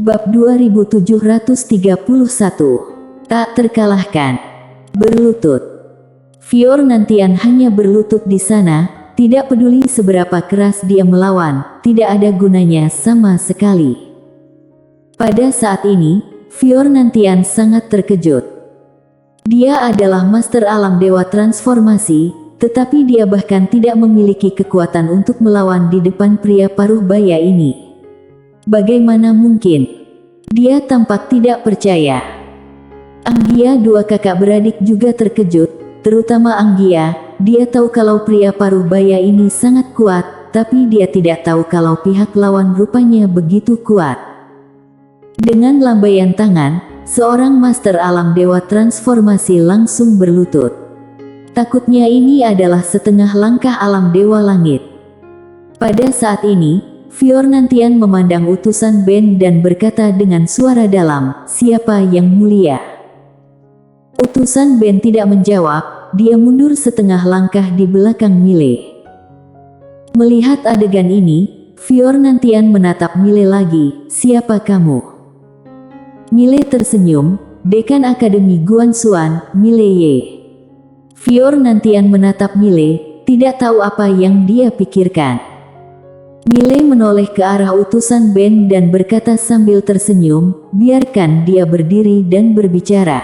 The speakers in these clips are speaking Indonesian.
Bab 2731. Tak terkalahkan. Berlutut. Fior Nantian hanya berlutut di sana, tidak peduli seberapa keras dia melawan, tidak ada gunanya sama sekali. Pada saat ini, Fior Nantian sangat terkejut. Dia adalah master alam dewa transformasi, tetapi dia bahkan tidak memiliki kekuatan untuk melawan di depan pria paruh baya ini. Bagaimana mungkin? Dia tampak tidak percaya. Anggia, dua kakak beradik, juga terkejut, terutama Anggia. Dia tahu kalau pria paruh baya ini sangat kuat, tapi dia tidak tahu kalau pihak lawan rupanya begitu kuat. Dengan lambaian tangan, seorang master alam dewa transformasi langsung berlutut. Takutnya ini adalah setengah langkah alam dewa langit. Pada saat ini, Fior Nantian memandang utusan Ben dan berkata dengan suara dalam, "Siapa yang mulia?" Utusan Ben tidak menjawab, dia mundur setengah langkah di belakang Mile. Melihat adegan ini, Fior Nantian menatap Mile lagi, "Siapa kamu?" Mile tersenyum, "Dekan Akademi Guanxuan, Mile Ye." Fior Nantian menatap Mile, tidak tahu apa yang dia pikirkan. Mile menoleh ke arah utusan Ben dan berkata sambil tersenyum, "Biarkan dia berdiri dan berbicara."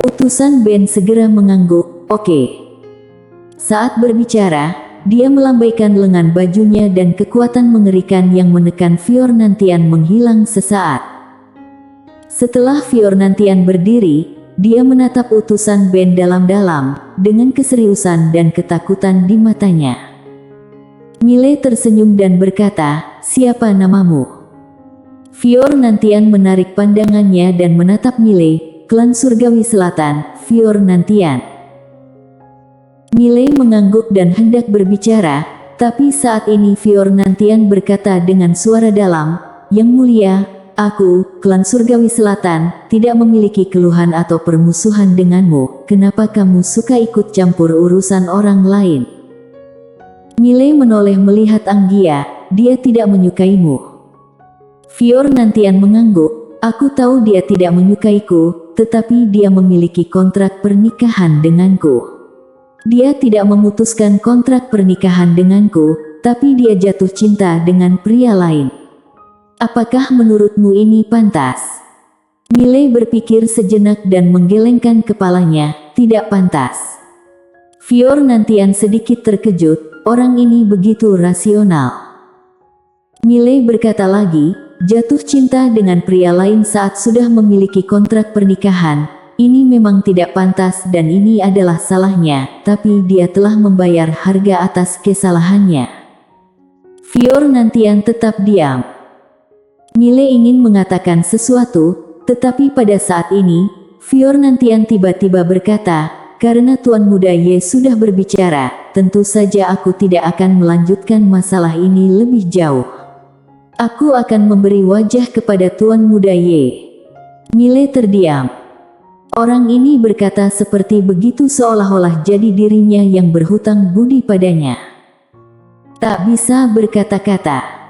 Utusan Ben segera mengangguk, "Oke." Saat berbicara, dia melambaikan lengan bajunya dan kekuatan mengerikan yang menekan Fior Nantian menghilang sesaat. Setelah Fior Nantian berdiri, dia menatap utusan Ben dalam-dalam, dengan keseriusan dan ketakutan di matanya. Mile tersenyum dan berkata, "Siapa namamu?" Fior Nantian menarik pandangannya dan menatap Mile, "Klan Surgawi Selatan, Fior Nantian." Mile mengangguk dan hendak berbicara, tapi saat ini Fior Nantian berkata dengan suara dalam, "Yang mulia, aku, Klan Surgawi Selatan, tidak memiliki keluhan atau permusuhan denganmu. Kenapa kamu suka ikut campur urusan orang lain?" Mile menoleh melihat Anggia, "Dia tidak menyukaimu." Fior Nantian mengangguk, "Aku tahu dia tidak menyukaiku, tetapi dia memiliki kontrak pernikahan denganku." Dia tidak memutuskan kontrak pernikahan denganku, tapi dia jatuh cinta dengan pria lain. Apakah menurutmu ini pantas? Mile berpikir sejenak dan menggelengkan kepalanya, "Tidak pantas." Fior Nantian sedikit terkejut, orang ini begitu rasional. Mile berkata lagi, "Jatuh cinta dengan pria lain saat sudah memiliki kontrak pernikahan, ini memang tidak pantas dan ini adalah salahnya, tapi dia telah membayar harga atas kesalahannya." Fior Nantian tetap diam. Mile ingin mengatakan sesuatu, tetapi pada saat ini, Fior Nantian tiba-tiba berkata, "Karena Tuan Muda Ye sudah berbicara, tentu saja aku tidak akan melanjutkan masalah ini lebih jauh. Aku akan memberi wajah kepada Tuan Muda Ye." Mile terdiam. Orang ini berkata seperti begitu seolah-olah jadi dirinya yang berhutang budi padanya. Tak bisa berkata-kata.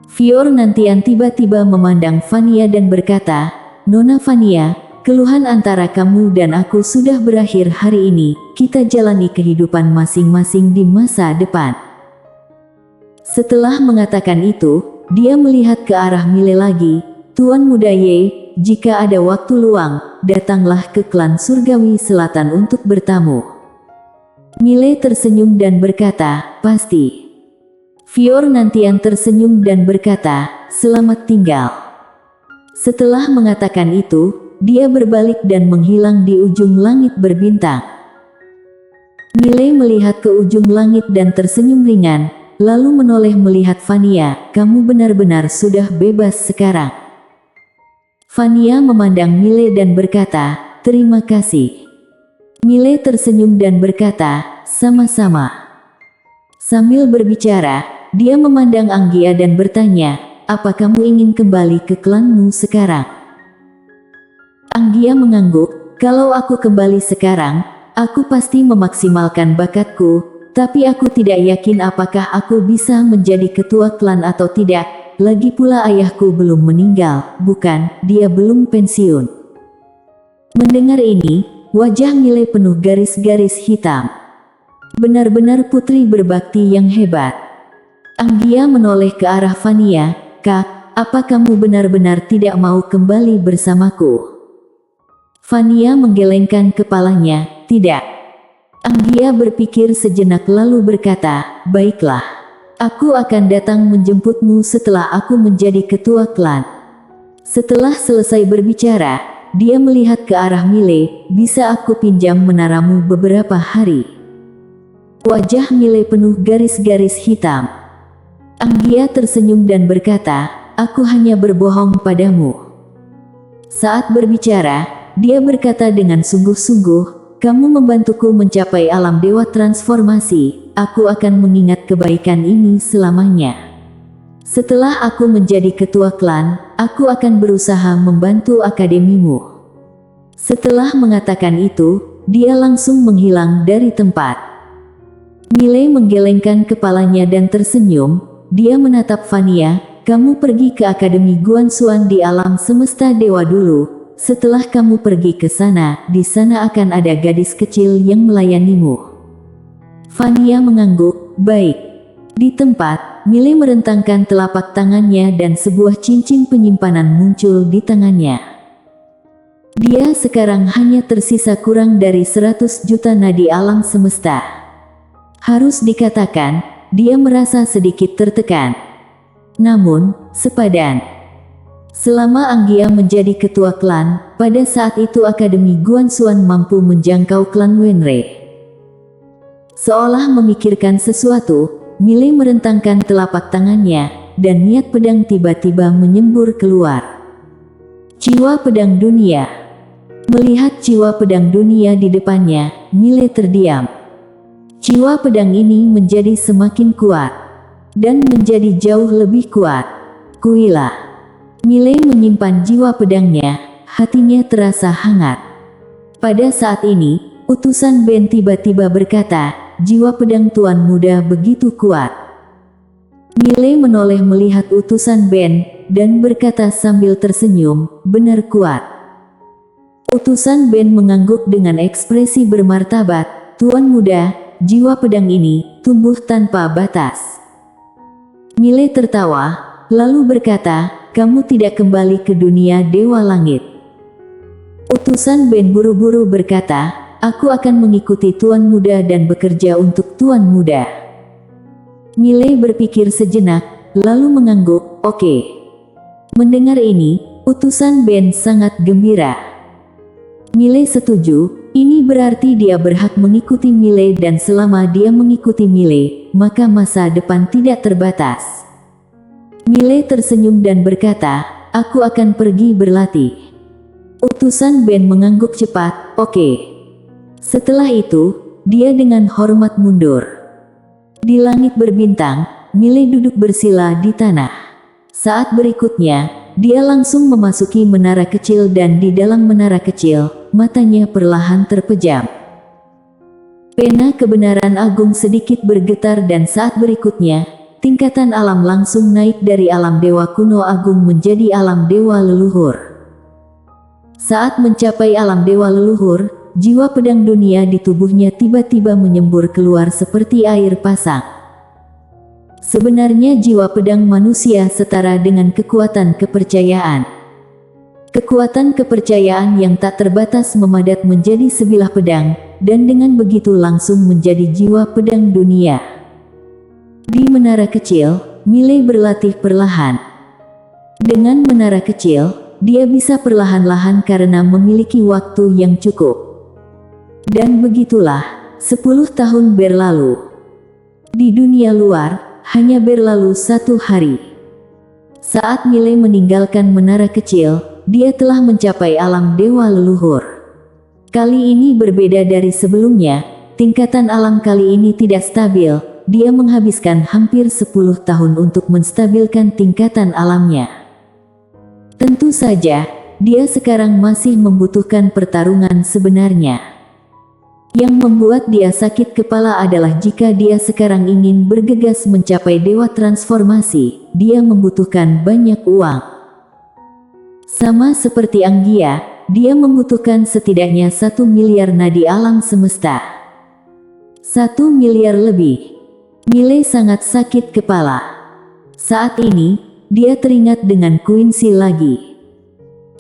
Fior Nantian tiba-tiba memandang Fania dan berkata, "Nona Fania, keluhan antara kamu dan aku sudah berakhir hari ini, kita jalani kehidupan masing-masing di masa depan." Setelah mengatakan itu, dia melihat ke arah Mile lagi, "Tuan Muda Ye, jika ada waktu luang, datanglah ke Klan Surgawi Selatan untuk bertamu." Mile tersenyum dan berkata, "Pasti." Fior Nantian tersenyum dan berkata, "Selamat tinggal." Setelah mengatakan itu, dia berbalik dan menghilang di ujung langit berbintang. Mile melihat ke ujung langit dan tersenyum ringan, lalu menoleh melihat Fania, "Kamu benar-benar sudah bebas sekarang." Fania memandang Mile dan berkata, "Terima kasih." Mile tersenyum dan berkata, "Sama-sama." Sambil berbicara, dia memandang Anggia dan bertanya, "Apa kamu ingin kembali ke klanmu sekarang?" Anggia mengangguk, "Kalau aku kembali sekarang, aku pasti memaksimalkan bakatku, Tapi aku tidak yakin apakah aku bisa menjadi ketua klan atau tidak. Lagi pula ayahku belum meninggal, bukan, dia belum pensiun. Mendengar ini, wajah Mile penuh garis-garis hitam. Benar-benar putri berbakti yang hebat. Anggia menoleh ke arah Fania. Kak, apa kamu benar-benar tidak mau kembali bersamaku? Fania menggelengkan kepalanya. Tidak. Anggia berpikir sejenak lalu berkata, baiklah. Aku akan datang menjemputmu setelah aku menjadi ketua klan. Setelah selesai berbicara, dia melihat ke arah Mile. Bisa aku pinjam menaramu beberapa hari? Wajah Mile penuh garis-garis hitam. Anggia tersenyum dan berkata, aku hanya berbohong padamu. Saat berbicara, dia berkata dengan sungguh-sungguh, kamu membantuku mencapai alam dewa transformasi, aku akan mengingat kebaikan ini selamanya. Setelah aku menjadi ketua klan, aku akan berusaha membantu akademimu. Setelah mengatakan itu, dia langsung menghilang dari tempat. Mile menggelengkan kepalanya dan tersenyum, dia menatap Fania, kamu pergi ke Akademi Guanxuan di alam semesta dewa dulu. Setelah kamu pergi ke sana, di sana akan ada gadis kecil yang melayanimu. Fania mengangguk, baik. Di tempat, Mile merentangkan telapak tangannya dan sebuah cincin penyimpanan muncul di tangannya. Dia sekarang hanya tersisa kurang dari 100 juta nadi alam semesta. Harus dikatakan, dia merasa sedikit tertekan. Namun, sepadan. Selama Anggia menjadi ketua klan, pada saat itu Akademi Guanxuan mampu menjangkau klan Wenre. Seolah memikirkan sesuatu, Mile merentangkan telapak tangannya, dan niat pedang tiba-tiba menyembur keluar. Jiwa pedang dunia. Melihat jiwa pedang dunia di depannya, Mile terdiam. Jiwa pedang ini menjadi semakin kuat, dan menjadi jauh lebih kuat. Kuilah. Mile menyimpan jiwa pedangnya, hatinya terasa hangat. Pada saat ini, utusan Ben tiba-tiba berkata, jiwa pedang tuan muda begitu kuat. Mile menoleh melihat utusan Ben, dan berkata sambil tersenyum, benar kuat. Utusan Ben mengangguk dengan ekspresi bermartabat, tuan muda, jiwa pedang ini tumbuh tanpa batas. Mile tertawa, lalu berkata, kamu tidak kembali ke dunia Dewa Langit. Utusan Ben buru-buru berkata, aku akan mengikuti tuan muda dan bekerja untuk tuan muda. Mile berpikir sejenak, lalu mengangguk, oke. Mendengar ini, utusan Ben sangat gembira. Mile setuju, ini berarti dia berhak mengikuti Mile dan selama dia mengikuti Mile, maka masa depan tidak terbatas. Mile tersenyum dan berkata, aku akan pergi berlatih. Utusan Ben mengangguk cepat, oke. Setelah itu, dia dengan hormat mundur. Di langit berbintang, Mile duduk bersila di tanah. Saat berikutnya, dia langsung memasuki menara kecil dan di dalam menara kecil, matanya perlahan terpejam. Pena kebenaran agung sedikit bergetar dan saat berikutnya, tingkatan alam langsung naik dari alam dewa kuno agung menjadi alam dewa leluhur. Saat mencapai alam dewa leluhur, jiwa pedang dunia di tubuhnya tiba-tiba menyembur keluar seperti air pasang. Sebenarnya jiwa pedang manusia setara dengan kekuatan kepercayaan. Kekuatan kepercayaan yang tak terbatas memadat menjadi sebilah pedang, dan dengan begitu langsung menjadi jiwa pedang dunia. Di menara kecil, Mile berlatih perlahan. Dengan menara kecil, dia bisa perlahan-lahan karena memiliki waktu yang cukup. Dan begitulah, 10 tahun berlalu. Di dunia luar, hanya berlalu 1 hari. Saat Mile meninggalkan menara kecil, dia telah mencapai alam dewa leluhur. Kali ini berbeda dari sebelumnya, tingkatan alam kali ini tidak stabil. Dia menghabiskan hampir 10 tahun untuk menstabilkan tingkatan alamnya. Tentu saja, dia sekarang masih membutuhkan pertarungan sebenarnya. Yang membuat dia sakit kepala adalah jika dia sekarang ingin bergegas mencapai dewa transformasi, dia membutuhkan banyak uang. Sama seperti Anggia, dia membutuhkan setidaknya 1 miliar nadi alam semesta. 1 miliar lebih. Miley sangat sakit kepala. Saat ini, dia teringat dengan Quincy lagi.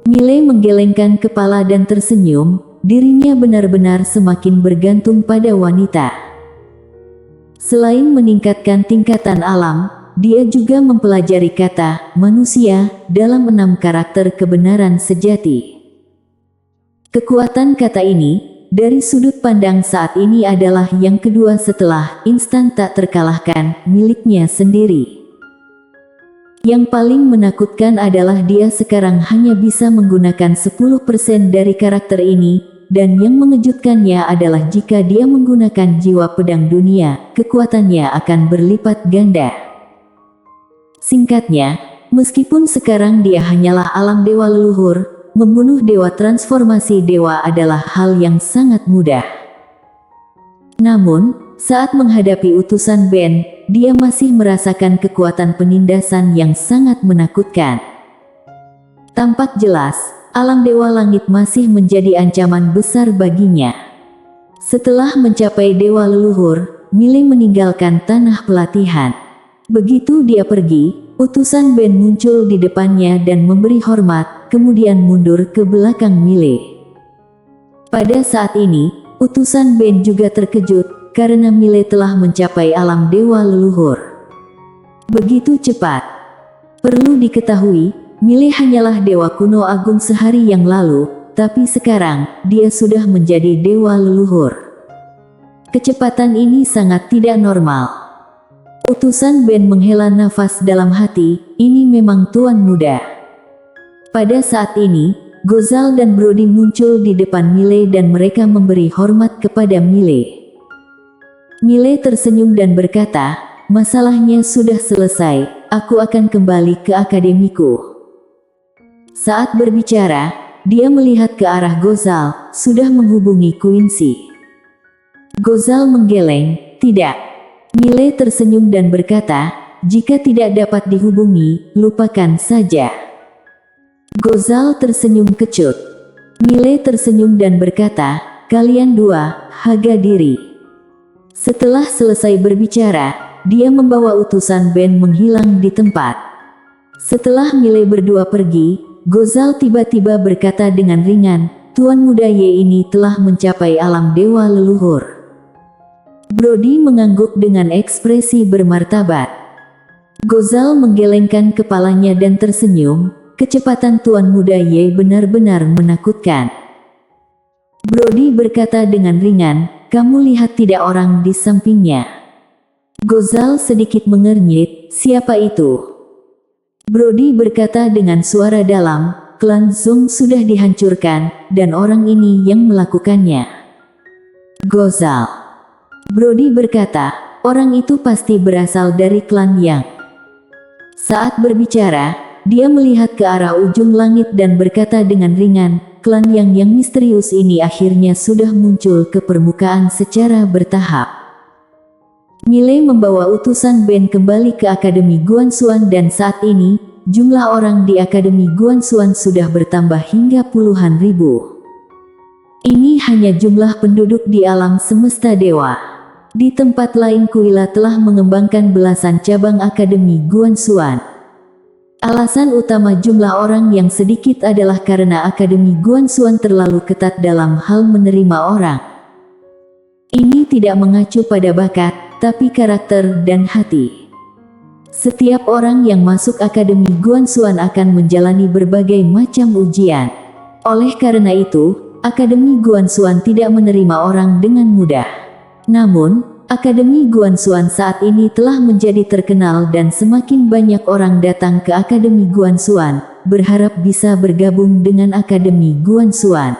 Miley menggelengkan kepala dan tersenyum, dirinya benar-benar semakin bergantung pada wanita. Selain meningkatkan tingkatan alam, dia juga mempelajari kata manusia dalam 6 karakter kebenaran sejati. Kekuatan kata ini, dari sudut pandang saat ini adalah yang kedua setelah instan tak terkalahkan miliknya sendiri. Yang paling menakutkan adalah dia sekarang hanya bisa menggunakan 10% dari karakter ini, dan yang mengejutkannya adalah jika dia menggunakan jiwa pedang dunia, kekuatannya akan berlipat ganda. Singkatnya, meskipun sekarang dia hanyalah alam dewa leluhur, membunuh dewa transformasi dewa adalah hal yang sangat mudah. Namun, saat menghadapi utusan Ben, dia masih merasakan kekuatan penindasan yang sangat menakutkan. Tampak jelas, alam dewa langit masih menjadi ancaman besar baginya. Setelah mencapai dewa leluhur, Miley meninggalkan tanah pelatihan. Begitu dia pergi, utusan Ben muncul di depannya dan memberi hormat, kemudian mundur ke belakang Miley. Pada saat ini, utusan Ben juga terkejut, karena Miley telah mencapai alam dewa leluhur. Begitu cepat. Perlu diketahui, Miley hanyalah dewa kuno agung sehari yang lalu, tapi sekarang, dia sudah menjadi dewa leluhur. Kecepatan ini sangat tidak normal. Utusan Ben menghela nafas dalam hati, ini memang tuan muda. Pada saat ini, Gozal dan Brody muncul di depan Miley dan mereka memberi hormat kepada Miley. Miley tersenyum dan berkata, masalahnya sudah selesai, aku akan kembali ke akademiku. Saat berbicara, dia melihat ke arah Gozal, sudah menghubungi Quincy. Gozal menggeleng, tidak. Miley tersenyum dan berkata, jika tidak dapat dihubungi, lupakan saja. Gozal tersenyum kecut. Miley tersenyum dan berkata, kalian dua, jaga diri. Setelah selesai berbicara, dia membawa utusan Ben menghilang di tempat. Setelah Miley berdua pergi, Gozal tiba-tiba berkata dengan ringan, Tuan muda Ye ini telah mencapai alam dewa leluhur. Brody mengangguk dengan ekspresi bermartabat. Gozal menggelengkan kepalanya dan tersenyum, kecepatan Tuan muda Ye benar-benar menakutkan. Brody berkata dengan ringan, kamu lihat tidak orang di sampingnya? Gozal sedikit mengernyit, siapa itu? Brody berkata dengan suara dalam, klan Zong sudah dihancurkan, dan orang ini yang melakukannya. Gozal. Brody berkata, orang itu pasti berasal dari klan Yang. Saat berbicara, dia melihat ke arah ujung langit dan berkata dengan ringan, klan yang misterius ini akhirnya sudah muncul ke permukaan secara bertahap. Miley membawa utusan Ben kembali ke Akademi Guanxuan dan saat ini, jumlah orang di Akademi Guanxuan sudah bertambah hingga puluhan ribu. Ini hanya jumlah penduduk di alam semesta dewa. Di tempat lain Kuila telah mengembangkan belasan cabang Akademi Guanxuan. Alasan utama jumlah orang yang sedikit adalah karena Akademi Guanxuan terlalu ketat dalam hal menerima orang. Ini tidak mengacu pada bakat, tapi karakter dan hati. Setiap orang yang masuk Akademi Guanxuan akan menjalani berbagai macam ujian. Oleh karena itu, Akademi Guanxuan tidak menerima orang dengan mudah. Namun, Akademi Guanxuan saat ini telah menjadi terkenal dan semakin banyak orang datang ke Akademi Guanxuan, berharap bisa bergabung dengan Akademi Guanxuan.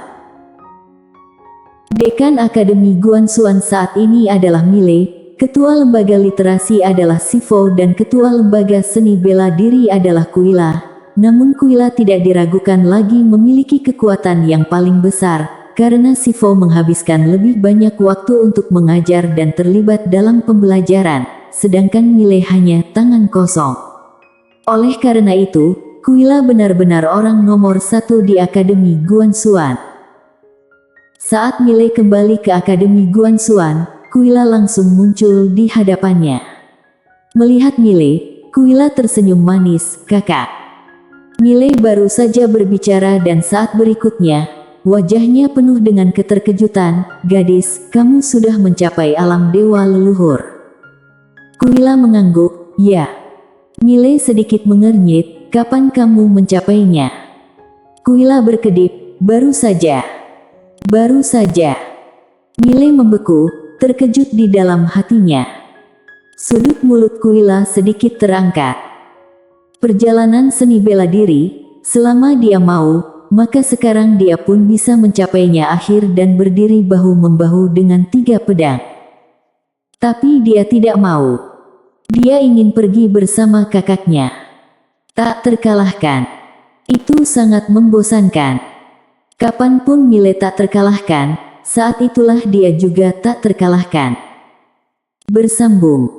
Dekan Akademi Guanxuan saat ini adalah Miley, Ketua Lembaga Literasi adalah Sifo dan Ketua Lembaga Seni Bela Diri adalah Kuila. Namun Kuila tidak diragukan lagi memiliki kekuatan yang paling besar, karena Sivo menghabiskan lebih banyak waktu untuk mengajar dan terlibat dalam pembelajaran, sedangkan Mile hanya tangan kosong. Oleh karena itu, Kuila benar-benar orang nomor 1 di Akademi Guanxuan. Saat Mile kembali ke Akademi Guanxuan, Kuila langsung muncul di hadapannya. Melihat Mile, Kuila tersenyum manis, "Kakak." Mile baru saja berbicara dan saat berikutnya, wajahnya penuh dengan keterkejutan. "Gadis, kamu sudah mencapai alam dewa leluhur." Kuila mengangguk, "Ya." Mile sedikit mengernyit, "Kapan kamu mencapainya?" Kuila berkedip, "Baru saja." "Baru saja." Mile membeku, terkejut di dalam hatinya. Sudut mulut Kuila sedikit terangkat. Perjalanan seni bela diri, selama dia mau, maka sekarang dia pun bisa mencapainya akhir dan berdiri bahu-membahu dengan 3 pedang. Tapi dia tidak mau. Dia ingin pergi bersama kakaknya. Tak terkalahkan. Itu sangat membosankan. Kapanpun Mile tak terkalahkan, saat itulah dia juga tak terkalahkan. Bersambung.